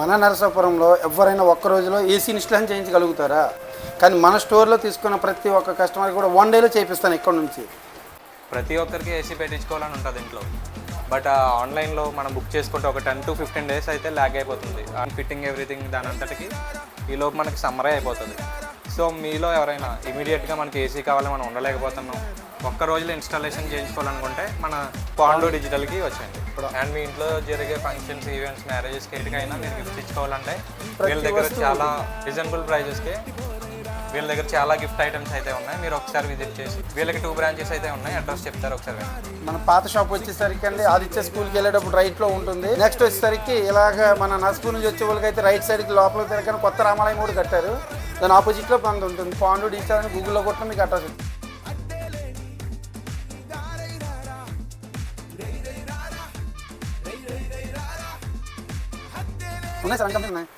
మన నరసాపురంలో ఎవరైనా ఒక్క రోజులో ఏసీ ఇన్స్టాలేషన్ చేయించగలుగుతారా? కానీ మన స్టోర్లో తీసుకున్న ప్రతి ఒక్క కస్టమర్ కూడా 1 డేలో చేపిస్తాను ఇక్కడ నుంచి. ప్రతి ఒక్కరికి ఏసీ పెట్టించుకోవాలని ఉంటుంది ఇంట్లో. బట్ ఆన్లైన్లో మనం బుక్ చేసుకుంటే ఒక 10 to 15 డేస్ అయితే ల్యాగ్ అయిపోతుంది. ఫిట్టింగ్ ఎవ్రీథింగ్ దాని అంతటికి ఈలోపు మనకి సమ్మరే అయిపోతుంది. సో మీలో ఎవరైనా ఇమీడియట్గా మనకి ఏసీ కావాలి, మనం ఉండలేకపోతున్నాం, ఒక్క రోజులో ఇన్స్టాలేషన్ చేయించుకోవాలనుకుంటే మన పాండు డిజిటల్కి వచ్చేయండి. అండ్ మీ ఇంట్లో జరిగే ఫంక్షన్స్, ఈవెంట్స్, మ్యారేజెస్కి ఎటుకైనా మీరు గిఫ్ట్ ఇచ్చుకోవాలంటే వీళ్ళ దగ్గర చాలా రీజనబుల్ ప్రైజెస్కి వీళ్ళ దగ్గర చాలా గిఫ్ట్ ఐటమ్స్ అయితే ఉన్నాయి. మీరు ఒకసారి విజిట్ చేసి, వీళ్ళకి 2 బ్రాంచెస్ అయితే ఉన్నాయి. అడ్రస్ చెప్తారు ఒకసారి. మన పాత షాప్ వచ్చేసరికి అండి ఆదిత్య స్కూల్కి వెళ్ళేటప్పుడు రైట్లో ఉంటుంది. నెక్స్ట్ వచ్చేసరికి ఇలాగ మన నర్స్పూర్ నుంచి వచ్చే వాళ్ళకి అయితే రైట్ సైడ్కి లోపల తిరగని కొత్త రామాలయం కూడా కట్టారు. దాని ఆపోజిట్లో బంద్ ఉంటుంది. పాండు డిజిటల్ అని గూగుల్లో కొట్టిన మీకు అడ్రస్ ఉన్నాయి. సార్ ఇంకా ఉన్నాయి.